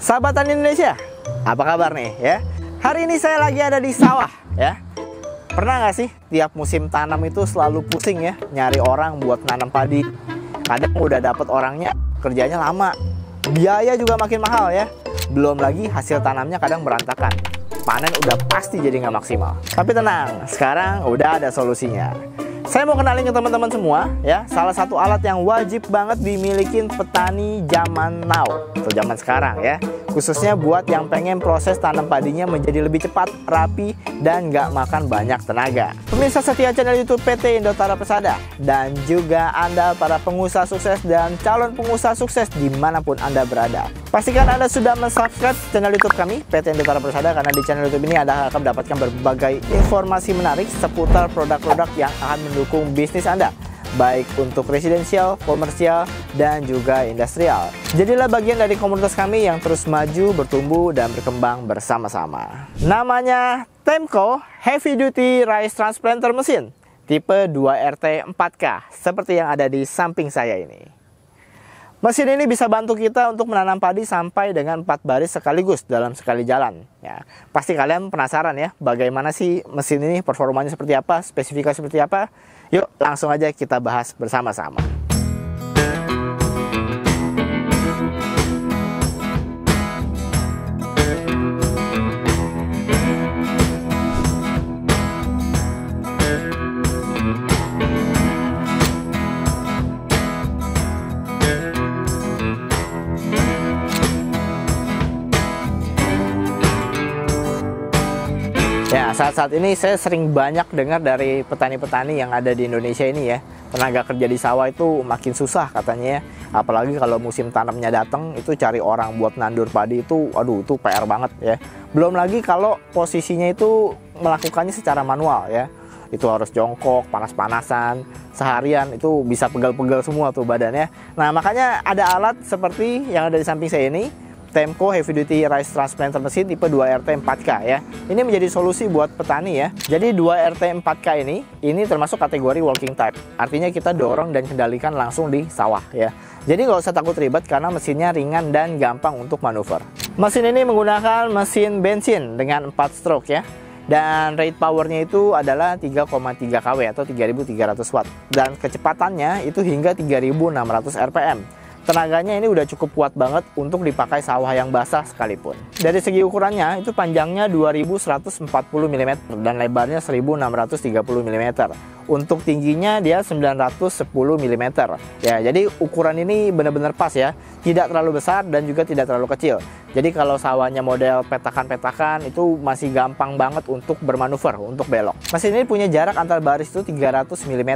Sahabatan Indonesia, apa kabar nih ya? Hari ini saya lagi ada di sawah ya. Pernah nggak sih tiap musim tanam itu selalu pusing ya nyari orang buat nanam padi? Kadang udah dapet orangnya, kerjanya lama, biaya juga makin mahal ya. Belum lagi hasil tanamnya kadang berantakan. Panen udah pasti jadi nggak maksimal. Tapi tenang, sekarang udah ada solusinya. Saya mau kenalin ke teman-teman semua ya, salah satu alat yang wajib banget dimiliki petani zaman now atau zaman sekarang ya, khususnya buat yang pengen proses tanam padinya menjadi lebih cepat, rapi, dan nggak makan banyak tenaga. Pemirsa setia channel YouTube PT Indotara Persada, dan juga Anda para pengusaha sukses dan calon pengusaha sukses dimanapun Anda berada, pastikan Anda sudah mensubscribe channel YouTube kami PT Indotara Persada, karena di channel YouTube ini Anda akan mendapatkan berbagai informasi menarik seputar produk-produk yang akan mendukung bisnis Anda, baik untuk residensial, komersial, dan juga industrial. Jadilah bagian dari komunitas kami yang terus maju, bertumbuh, dan berkembang bersama-sama. Namanya Temco Heavy Duty Rice Transplanter Mesin tipe 2RT 4K, seperti yang ada di samping saya ini. Mesin ini bisa bantu kita untuk menanam padi sampai dengan 4 baris sekaligus dalam sekali jalan ya. Pasti kalian penasaran ya, bagaimana sih mesin ini, performanya seperti apa, spesifikasi seperti apa? Yuk langsung aja kita bahas bersama-sama. Ya, saat-saat ini saya sering banyak dengar dari petani-petani yang ada di Indonesia ini ya, tenaga kerja di sawah itu makin susah katanya ya. Apalagi kalau musim tanamnya datang, itu cari orang buat nandur padi itu, aduh itu PR banget ya. Belum lagi kalau posisinya itu melakukannya secara manual ya. Itu harus jongkok, panas-panasan, seharian itu bisa pegal-pegal semua tuh badannya. Nah, makanya ada alat seperti yang ada di samping saya ini, Temco Heavy Duty Rice Transplanter Mesin tipe 2RT 4K ya. Ini menjadi solusi buat petani ya. Jadi 2RT 4K ini termasuk kategori walking type. Artinya kita dorong dan kendalikan langsung di sawah ya. Jadi nggak usah takut ribet karena mesinnya ringan dan gampang untuk manuver. Mesin ini menggunakan mesin bensin dengan 4 stroke ya. Dan rate powernya itu adalah 3,3 kW atau 3300 watt. Dan kecepatannya itu hingga 3600 rpm. Tenaganya ini udah cukup kuat banget untuk dipakai sawah yang basah sekalipun. Dari segi ukurannya, itu panjangnya 2140 mm dan lebarnya 1630 mm. Untuk tingginya dia 910 mm. Ya, jadi ukuran ini benar-benar pas ya. Tidak terlalu besar dan juga tidak terlalu kecil. Jadi kalau sawahnya model petakan-petakan itu masih gampang banget untuk bermanuver, untuk belok. Mesin ini punya jarak antar baris itu 300 mm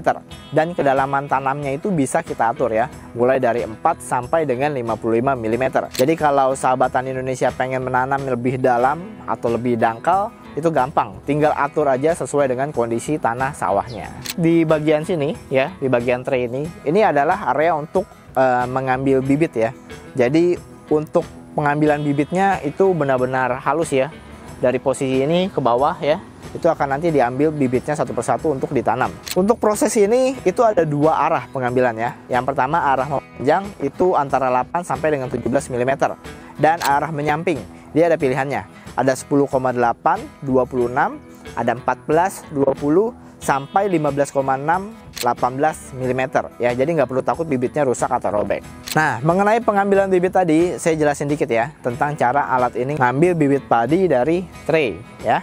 dan kedalaman tanamnya itu bisa kita atur ya, mulai dari 4 sampai dengan 55 mm. Jadi kalau sahabatan Indonesia pengen menanam lebih dalam atau lebih dangkal, itu gampang, tinggal atur aja sesuai dengan kondisi tanah sawahnya. Di bagian sini ya, di bagian tray ini adalah area untuk mengambil bibit ya. Jadi untuk pengambilan bibitnya itu benar-benar halus ya. Dari posisi ini ke bawah ya, itu akan nanti diambil bibitnya satu persatu untuk ditanam. Untuk proses ini itu ada 2 arah pengambilannya. Yang pertama arah memanjang itu antara 8 sampai dengan 17 mm. Dan arah menyamping dia ada pilihannya. Ada 10,8, 26, ada 14, 20, sampai 15,6, 18 mm ya. Jadi nggak perlu takut bibitnya rusak atau robek. Nah, mengenai pengambilan bibit tadi, saya jelasin dikit ya tentang cara alat ini ngambil bibit padi dari tray ya.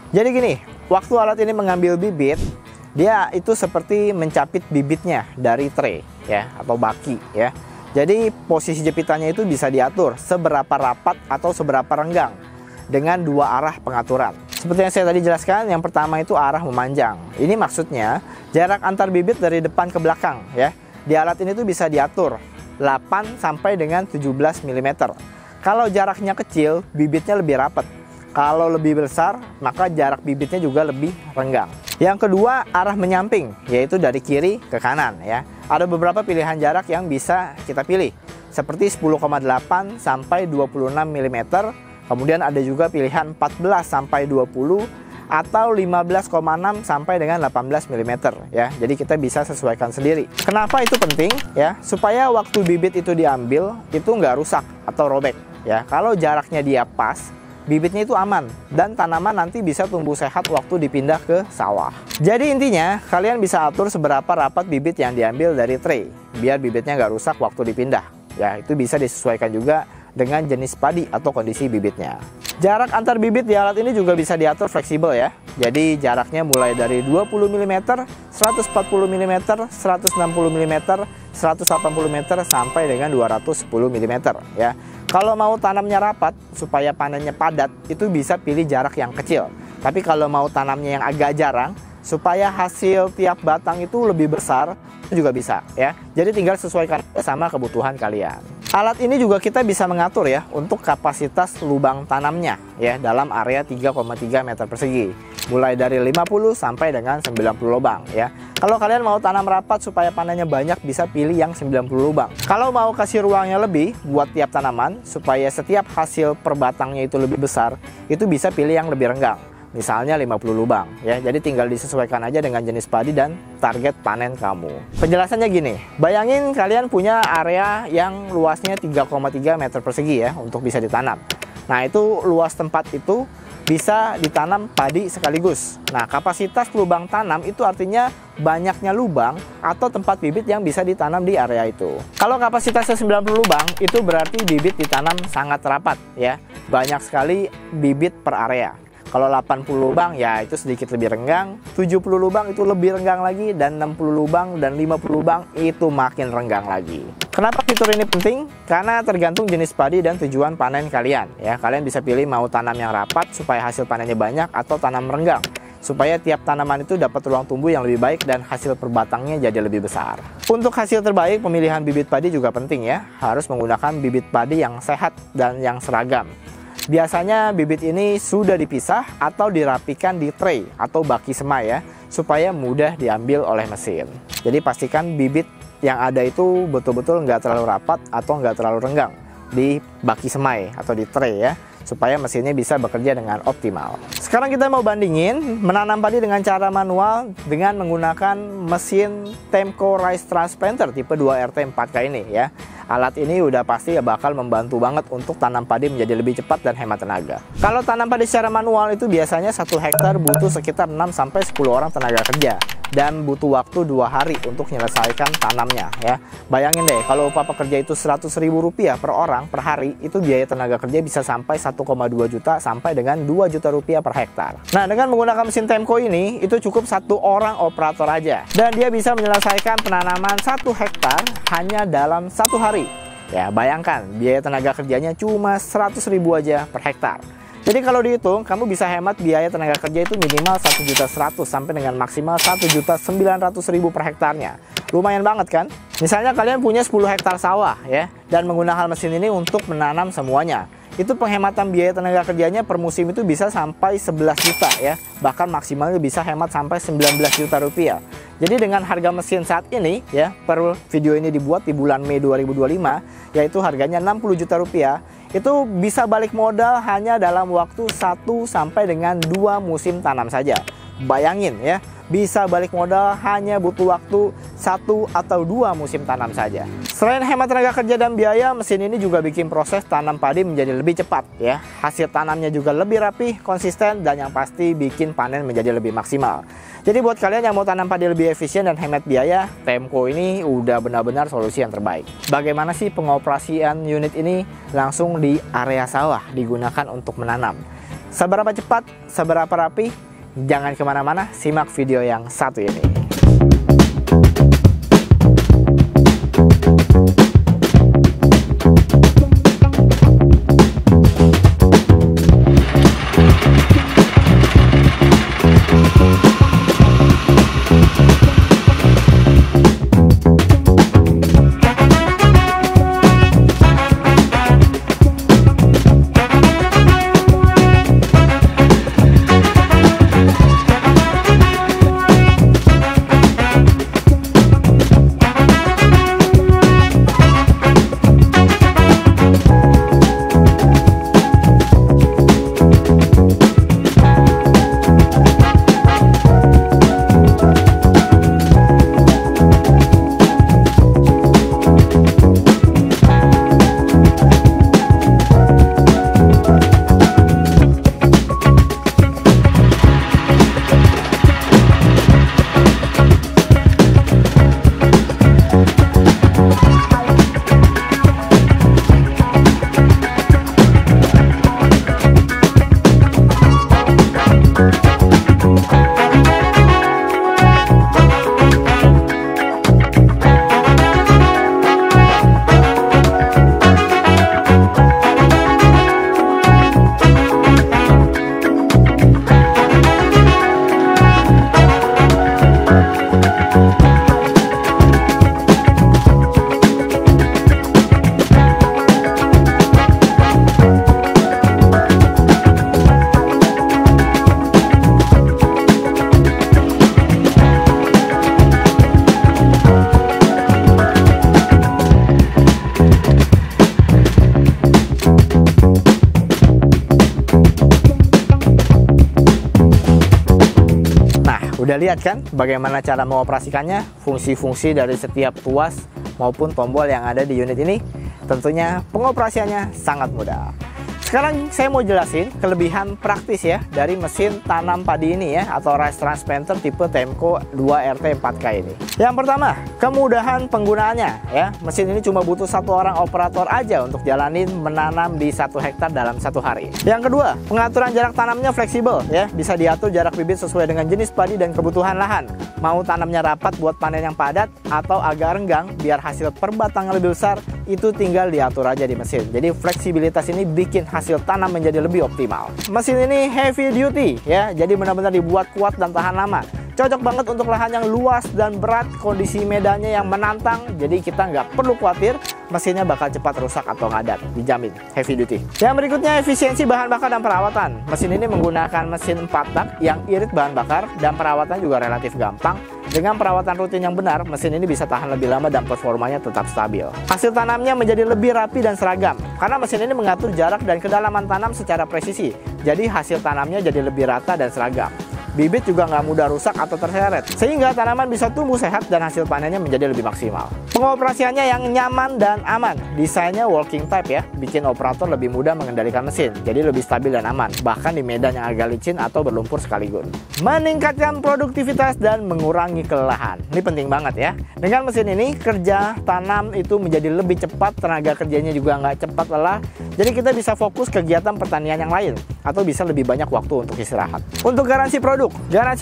Jadi gini, waktu alat ini mengambil bibit, dia itu seperti mencapit bibitnya dari tray ya, atau baki ya. Jadi posisi jepitannya itu bisa diatur seberapa rapat atau seberapa renggang dengan 2 arah pengaturan. Seperti yang saya tadi jelaskan, yang pertama itu arah memanjang. Ini maksudnya jarak antar bibit dari depan ke belakang ya. Di alat ini tuh bisa diatur 8 sampai dengan 17 mm. Kalau jaraknya kecil, bibitnya lebih rapat. Kalau lebih besar, maka jarak bibitnya juga lebih renggang. Yang kedua, arah menyamping, yaitu dari kiri ke kanan ya. Ada beberapa pilihan jarak yang bisa kita pilih, seperti 10,8 sampai 26 mm. Kemudian ada juga pilihan 14 sampai 20 atau 15,6 sampai dengan 18 mm ya. Jadi kita bisa sesuaikan sendiri. Kenapa itu penting ya? Supaya waktu bibit itu diambil itu nggak rusak atau robek. Ya, kalau jaraknya dia pas, bibitnya itu aman dan tanaman nanti bisa tumbuh sehat waktu dipindah ke sawah. Jadi intinya kalian bisa atur seberapa rapat bibit yang diambil dari tray biar bibitnya nggak rusak waktu dipindah. Ya, itu bisa disesuaikan juga dengan jenis padi atau kondisi bibitnya. Jarak antar bibit di alat ini juga bisa diatur fleksibel ya. Jadi jaraknya mulai dari 20 mm, 140 mm, 160 mm, 180 meter sampai dengan 210 mm ya. Kalau mau tanamnya rapat supaya panennya padat, itu bisa pilih jarak yang kecil. Tapi kalau mau tanamnya yang agak jarang supaya hasil tiap batang itu lebih besar, itu juga bisa ya. Jadi tinggal sesuaikan sama kebutuhan kalian. Alat ini juga kita bisa mengatur ya untuk kapasitas lubang tanamnya ya dalam area 3,3 meter persegi. Mulai dari 50 sampai dengan 90 lubang ya. Kalau kalian mau tanam rapat supaya panennya banyak, bisa pilih yang 90 lubang. Kalau mau kasih ruangnya lebih buat tiap tanaman supaya setiap hasil per batangnya itu lebih besar, itu bisa pilih yang lebih renggang. Misalnya 50 lubang ya. Jadi tinggal disesuaikan aja dengan jenis padi dan target panen kamu. Penjelasannya gini, bayangin kalian punya area yang luasnya 3,3 meter persegi ya untuk bisa ditanam. Nah, itu luas tempat itu bisa ditanam padi sekaligus. Nah, kapasitas lubang tanam itu artinya banyaknya lubang atau tempat bibit yang bisa ditanam di area itu. Kalau kapasitasnya 90 lubang, itu berarti bibit ditanam sangat rapat ya. Banyak sekali bibit per area. Kalau 80 lubang ya itu sedikit lebih renggang, 70 lubang itu lebih renggang lagi, dan 60 lubang dan 50 lubang itu makin renggang lagi. Kenapa fitur ini penting? Karena tergantung jenis padi dan tujuan panen kalian ya. Kalian bisa pilih mau tanam yang rapat supaya hasil panennya banyak atau tanam renggang supaya tiap tanaman itu dapat ruang tumbuh yang lebih baik dan hasil per batangnya jadi lebih besar. Untuk hasil terbaik, pemilihan bibit padi juga penting ya. Harus menggunakan bibit padi yang sehat dan yang seragam. Biasanya bibit ini sudah dipisah atau dirapikan di tray atau baki semai ya, supaya mudah diambil oleh mesin. Jadi pastikan bibit yang ada itu betul-betul nggak terlalu rapat atau nggak terlalu renggang di baki semai atau di tray ya, supaya mesinnya bisa bekerja dengan optimal. Sekarang kita mau bandingin menanam padi dengan cara manual dengan menggunakan mesin Temco Rice Transplanter tipe 2RT 4K ini ya. Alat ini udah pasti bakal membantu banget untuk tanam padi menjadi lebih cepat dan hemat tenaga. Kalau tanam padi secara manual itu biasanya 1 hektar butuh sekitar 6-10 orang tenaga kerja. Dan butuh waktu 2 hari untuk menyelesaikan tanamnya ya. Bayangin deh, kalau upah pekerja itu Rp100.000 per orang per hari, itu biaya tenaga kerja bisa sampai 1,2 juta sampai dengan 2 juta rupiah per hektar. Nah, dengan menggunakan mesin Temco ini, itu cukup 1 orang operator aja. Dan dia bisa menyelesaikan penanaman 1 hektar hanya dalam 1 hari. Ya, bayangkan biaya tenaga kerjanya cuma 100.000 aja per hektar. Jadi kalau dihitung, kamu bisa hemat biaya tenaga kerja itu minimal 1.100.000 sampai dengan maksimal 1.900.000 per hektarnya. Lumayan banget kan? Misalnya kalian punya 10 hektar sawah ya, dan menggunakan mesin ini untuk menanam semuanya. Itu penghematan biaya tenaga kerjanya per musim itu bisa sampai 11 juta ya. Bahkan maksimalnya bisa hemat sampai 19 juta rupiah. Jadi dengan harga mesin saat ini ya, per video ini dibuat di bulan Mei 2025, yaitu harganya 60 juta rupiah, itu bisa balik modal hanya dalam waktu 1 sampai dengan 2 musim tanam saja. Bayangin ya, bisa balik modal hanya butuh waktu 1 atau 2 musim tanam saja. Selain hemat tenaga kerja dan biaya, mesin ini juga bikin proses tanam padi menjadi lebih cepat ya. Hasil tanamnya juga lebih rapih, konsisten, dan yang pasti bikin panen menjadi lebih maksimal. Jadi buat kalian yang mau tanam padi lebih efisien dan hemat biaya, Temco ini udah benar-benar solusi yang terbaik. Bagaimana sih pengoperasian unit ini? Langsung di area sawah digunakan untuk menanam. Seberapa cepat, seberapa rapi? Jangan kemana-mana, simak video yang satu ini. Udah lihat kan bagaimana cara mengoperasikannya, fungsi-fungsi dari setiap tuas maupun tombol yang ada di unit ini? Tentunya pengoperasiannya sangat mudah. Sekarang saya mau jelasin kelebihan praktis ya dari mesin tanam padi ini ya, atau rice transplanter tipe Temco 2RT4K ini. Yang pertama, kemudahan penggunaannya ya. Mesin ini cuma butuh satu orang operator aja untuk jalanin menanam di 1 hektar dalam 1 hari. Yang kedua, pengaturan jarak tanamnya fleksibel ya. Bisa diatur jarak bibit sesuai dengan jenis padi dan kebutuhan lahan. Mau tanamnya rapat buat panen yang padat atau agak renggang biar hasil per batangnya lebih besar, itu tinggal diatur aja di mesin. Jadi fleksibilitas ini bikin hasil tanam menjadi lebih optimal. Mesin ini heavy duty ya, jadi benar-benar dibuat kuat dan tahan lama. Cocok banget untuk lahan yang luas dan berat, kondisi medannya yang menantang. Jadi kita nggak perlu khawatir mesinnya bakal cepat rusak atau ngadat, dijamin heavy duty. Yang berikutnya, efisiensi bahan bakar dan perawatan. Mesin ini menggunakan mesin 4 tak yang irit bahan bakar dan perawatan juga relatif gampang. Dengan perawatan rutin yang benar, mesin ini bisa tahan lebih lama dan performanya tetap stabil. Hasil tanamnya menjadi lebih rapi dan seragam, karena mesin ini mengatur jarak dan kedalaman tanam secara presisi. Jadi hasil tanamnya jadi lebih rata dan seragam. Bibit juga nggak mudah rusak atau terseret, sehingga tanaman bisa tumbuh sehat dan hasil panennya menjadi lebih maksimal. Pengoperasiannya yang nyaman dan aman. Desainnya walking type ya, bikin operator lebih mudah mengendalikan mesin, jadi lebih stabil dan aman, bahkan di medan yang agak licin atau berlumpur sekaligus. Meningkatkan produktivitas dan mengurangi kelelahan. Ini penting banget ya. Dengan mesin ini, kerja tanam itu menjadi lebih cepat, tenaga kerjanya juga nggak cepat lelah, jadi kita bisa fokus kegiatan pertanian yang lain, atau bisa lebih banyak waktu untuk istirahat. Untuk garansi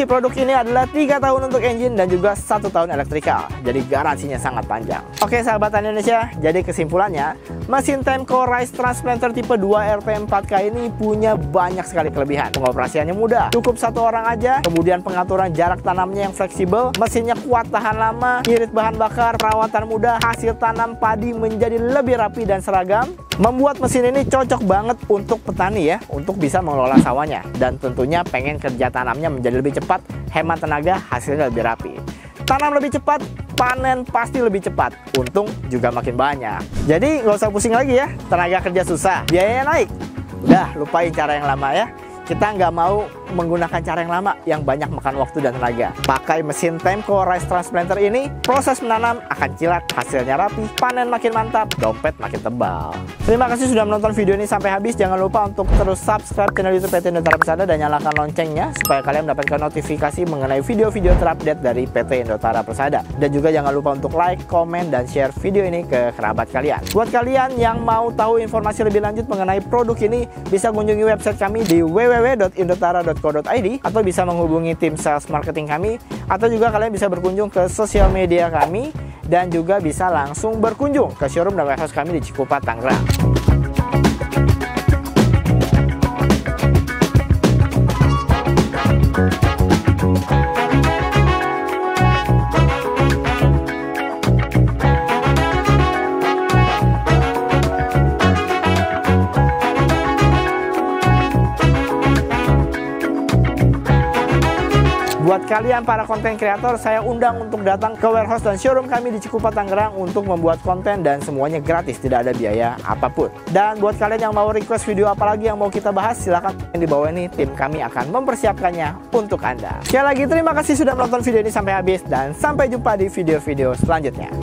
produk ini adalah 3 tahun untuk engine dan juga 1 tahun elektrikal. Jadi garansinya sangat panjang. Oke sahabat Indonesia, jadi kesimpulannya, mesin Temco Rice Transplanter tipe 2RT4K ini punya banyak sekali kelebihan. Pengoperasiannya mudah, cukup 1 orang aja, kemudian pengaturan jarak tanamnya yang fleksibel, mesinnya kuat tahan lama, irit bahan bakar, perawatan mudah, hasil tanam padi menjadi lebih rapi dan seragam. Membuat mesin ini cocok banget untuk petani ya, untuk bisa mengelola sawahnya, dan tentunya pengen kerja tanamnya menjadi lebih cepat, hemat tenaga, hasilnya lebih rapi. Tanam lebih cepat, panen pasti lebih cepat, untung juga makin banyak. Jadi nggak usah pusing lagi ya, tenaga kerja susah, biayanya naik. Udah lupain cara yang lama ya. Kita nggak mau menggunakan cara yang lama yang banyak makan waktu dan tenaga. Pakai mesin Temco Rice Transplanter ini, proses menanam akan kilat, hasilnya rapi, panen makin mantap, dompet makin tebal. Terima kasih sudah menonton video ini sampai habis. Jangan lupa untuk terus subscribe channel YouTube PT Indotara Persada dan nyalakan loncengnya supaya kalian mendapatkan notifikasi mengenai video-video terupdate dari PT Indotara Persada. Dan juga jangan lupa untuk like, komen, dan share video ini ke kerabat kalian. Buat kalian yang mau tahu informasi lebih lanjut mengenai produk ini, bisa kunjungi website kami di www.indotara.co.id atau bisa menghubungi tim sales marketing kami, atau juga kalian bisa berkunjung ke sosial media kami dan juga bisa langsung berkunjung ke showroom dan warehouse kami di Cikupa, Tangerang. Buat kalian para konten kreator, saya undang untuk datang ke warehouse dan showroom kami di Cikupa, Tangerang untuk membuat konten, dan semuanya gratis, tidak ada biaya apapun. Dan buat kalian yang mau request video apalagi yang mau kita bahas, silahkan di bawah ini, tim kami akan mempersiapkannya untuk Anda. Sekali lagi terima kasih sudah menonton video ini sampai habis, dan sampai jumpa di video-video selanjutnya.